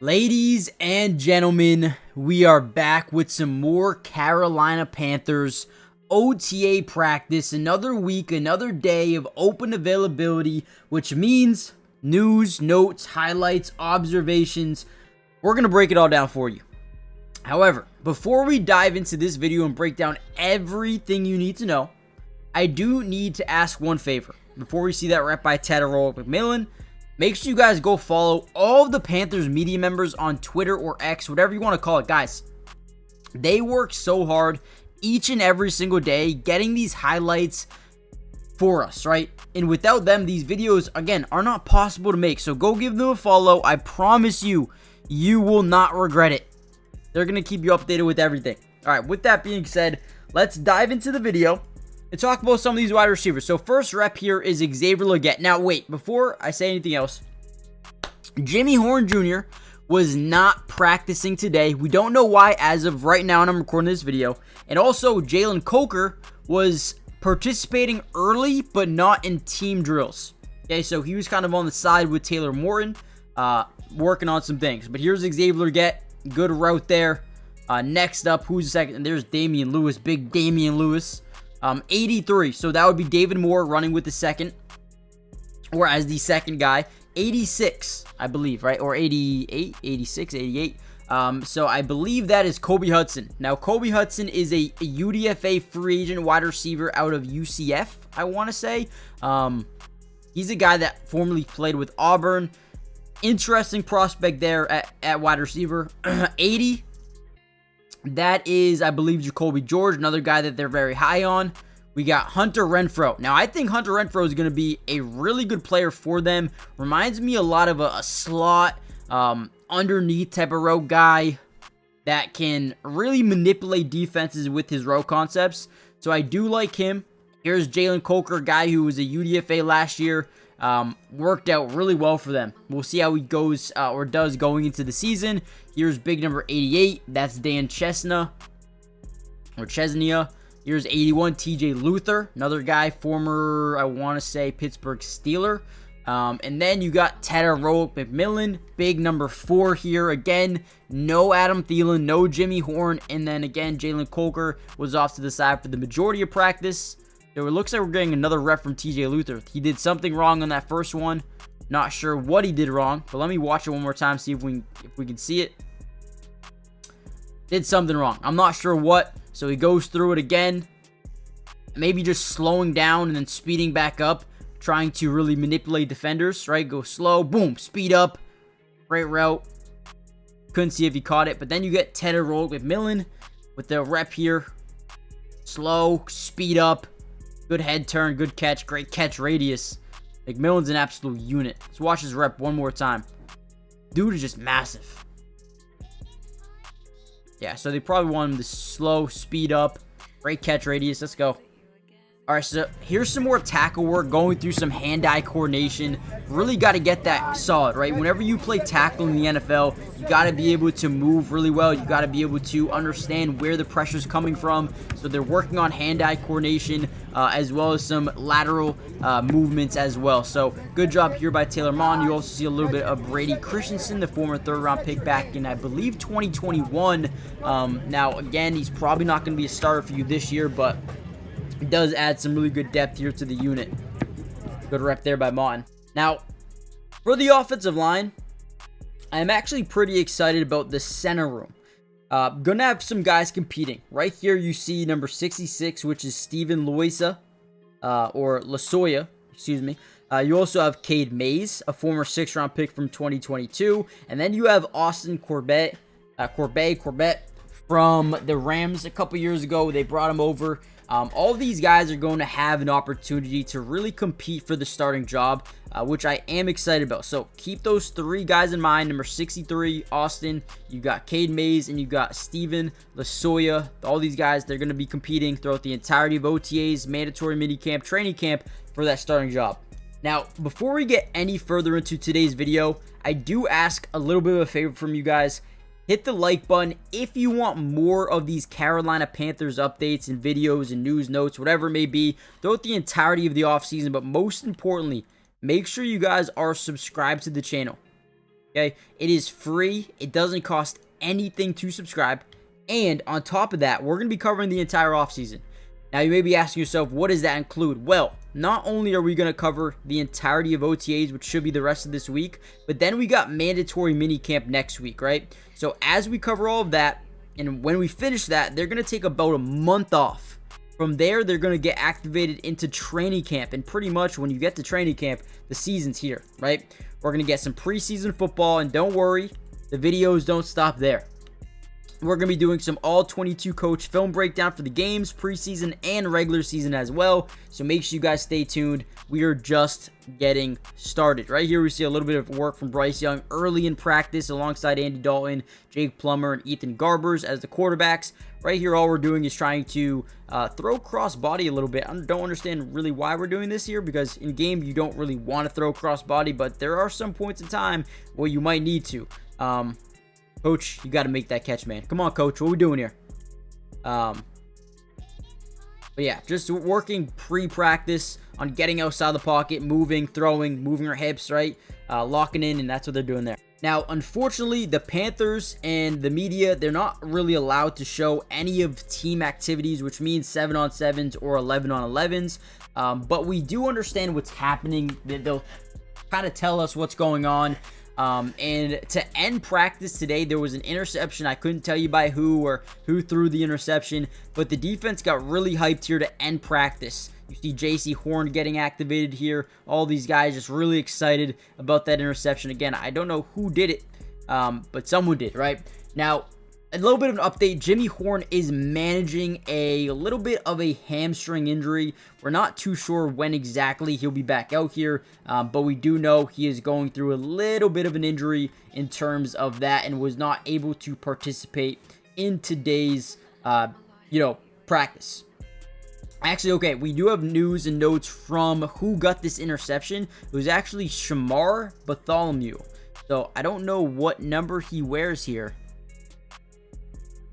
Ladies and gentlemen, we are back with some more Carolina Panthers OTA practice. Another week, another day of open availability, which means news, notes, highlights, observations. We're going to break it all down for you. However, before we dive into this video and break down everything you need to know, I do need to ask one favor. Before we see that rep by TETAIROA MCMILLAN, make sure you guys go follow all of the Panthers media members on Twitter or X, whatever you want to call it. Guys, they work so hard each and every single day getting these highlights for us, right? And without them, these videos, again, are not possible to make. So go give them a follow. I promise you, you will not regret it. They're going to keep you updated with everything. All right, with that being said, let's dive into the video and talk about some of these wide receivers. So first rep here is Xavier Legette. Now wait, before I say anything else, Jimmy Horn Jr. was not practicing today. We don't know why as of right now, and I'm recording this video. And also Jalen Coker was participating early, but not in team drills. Okay, so he was kind of on the side with Taylor Morton, working on some things. But here's Xavier Legette, good route there. Next up, who's the second? And there's Damian Lewis, big Damian Lewis. 83, so that would be David Moore running with the second, or as the second guy. 86, I believe, right? Or 88, 86, 88. So I believe that is Kobe Hudson. Now, Kobe Hudson is a UDFA free agent wide receiver out of UCF, I want to say. He's a guy that formerly played with Auburn. Interesting prospect there at wide receiver. 80. That is, I believe, Jacoby George, another guy that they're very high on. We got Hunter Renfrow. Now, I think Hunter Renfrow is going to be a really good player for them. Reminds me a lot of a slot, underneath type of route guy that can really manipulate defenses with his route concepts. So I do like him. Here's Jalen Coker, a guy who was a UDFA last year. Worked out really well for them. We'll see how he goes or does going into the season. Here's big number 88. That's Dan Chesnia. Here's 81, TJ Luther. Another guy, former, I want to say, Pittsburgh Steeler. And then you got TETAIROA MCMILLAN. Big number 4 here. Again, no Adam Thielen, no Jimmy Horn. And then again, Jalen Coker was off to the side for the majority of practice. It looks like we're getting another rep from TJ Luther. He did something wrong on that first one. Not sure what he did wrong, but let me watch it one more time, see if we can see it. Did something wrong. I'm not sure what. So he goes through it again. Maybe just slowing down and then speeding back up, trying to really manipulate defenders, right? Go slow, boom, speed up. Great route. Couldn't see if he caught it, but then you get TETAIROA MCMILLAN with the rep here. Slow, speed up. Good head turn, good catch, great catch radius. McMillan's an absolute unit. Let's watch his rep one more time. Dude is just massive. Yeah, so they probably want him to slow, speed up, great catch radius. Let's go. All right, so here's some more tackle work, going through some hand-eye coordination. Really got to get that solid, right? Whenever you play tackle in the NFL, you got to be able to move really well. You got to be able to understand where the pressure's coming from. So they're working on hand-eye coordination as well as some lateral movements as well. So good job here by Taylor Mon. You also see a little bit of Brady Christensen, the former third-round pick back in, I believe, 2021. Now, again, he's probably not going to be a starter for you this year, but it does add some really good depth here to the unit. Good rep there by Mon. Now, for the offensive line, I'm actually pretty excited about the center room. Gonna have some guys competing. Right here you see number 66, which is Steven Loiza, or Losoya, excuse me. You also have Cade Mays, a former 6th-round pick from 2022. And then you have Austin Corbett from the Rams a couple years ago. They brought him over. All these guys are going to have an opportunity to really compete for the starting job, which I am excited about. So keep those 3 guys in mind. Number 63, Austin. You got Cade Mays, and you got Steven Losoya. All these guys, they're going to be competing throughout the entirety of OTAs, mandatory minicamp, training camp for that starting job. Now, before we get any further into today's video, I do ask a little bit of a favor from you guys. Hit the like button if you want more of these Carolina Panthers updates and videos and news notes, whatever it may be, throughout the entirety of the offseason. But most importantly, make sure you guys are subscribed to the channel. Okay, it is free. It doesn't cost anything to subscribe. And on top of that, we're going to be covering the entire offseason. Now, you may be asking yourself, what does that include? Well, not only are we going to cover the entirety of OTAs, which should be the rest of this week, but then we got mandatory minicamp next week, right? So as we cover all of that, and when we finish that, they're going to take about a month off. From there, they're going to get activated into training camp. And pretty much when you get to training camp, the season's here, right? We're going to get some preseason football. And don't worry, the videos don't stop there. We're going to be doing some all 22 coach film breakdown for the games, preseason and regular season as well. So make sure you guys stay tuned. We are just getting started. Right here we see a little bit of work from Bryce Young early in practice alongside Andy Dalton, Jake Plummer, and Ethan Garbers as the quarterbacks. Right here all we're doing is trying to throw cross body a little bit. I don't understand really why we're doing this here, because in game you don't really want to throw cross body, but there are some points in time where you might need to. Coach, you got to make that catch, man. Come on, coach. What are we doing here? But yeah, just working pre-practice on getting outside the pocket, moving, throwing, moving our hips, right? Locking in, and that's what they're doing there. Now, unfortunately, the Panthers and the media, they're not really allowed to show any of team activities, which means 7-on-7s or 11-on-11s. But we do understand what's happening. They'll kind of tell us what's going on. And to end practice today, there was an interception. I couldn't tell you by who or who threw the interception, but the defense got really hyped here to end practice. You see JC Horn getting activated here. All these guys just really excited about that interception. Again, I don't know who did it, but someone did, right? Now, a little bit of an update. Jimmy Horn is managing a little bit of a hamstring injury. We're not too sure when exactly he'll be back out here, but we do know he is going through a little bit of an injury in terms of that and was not able to participate in today's, practice. Actually, okay, we do have news and notes from who got this interception. It was actually Shamar Bartholomew. So I don't know what number he wears here,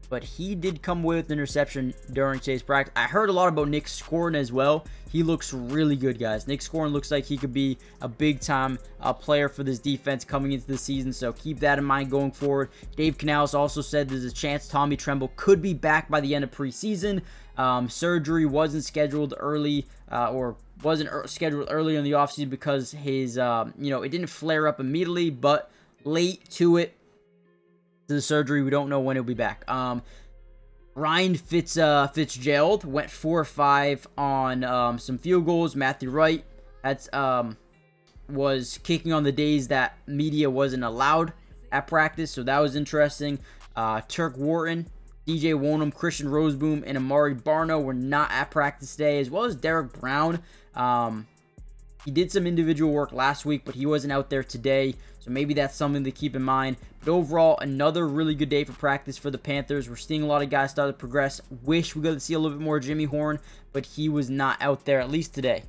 but he did come away with an interception during today's practice. I heard a lot about Nick Scorin as well. He looks really good, guys. Nick Scorin looks like he could be a big-time player for this defense coming into the season, so keep that in mind going forward. Dave Canales also said there's a chance Tommy Tremble could be back by the end of preseason. Surgery wasn't scheduled early, scheduled early in the offseason because his, it didn't flare up immediately, but late to it. To the surgery, we don't know when he'll be back. Ryan Fitzgerald went 4-5 on some field goals. Matthew Wright was kicking on the days that media wasn't allowed at practice, so that was interesting. Turk Wharton, DJ Wonham, Christian Roseboom, and Amari Barno were not at practice today, as well as Derek Brown. He did some individual work last week, but he wasn't out there today, so maybe that's something to keep in mind. But overall, another really good day for practice for the Panthers. We're seeing a lot of guys start to progress. Wish we got to see a little bit more Jimmy Horn, but he was not out there, at least today.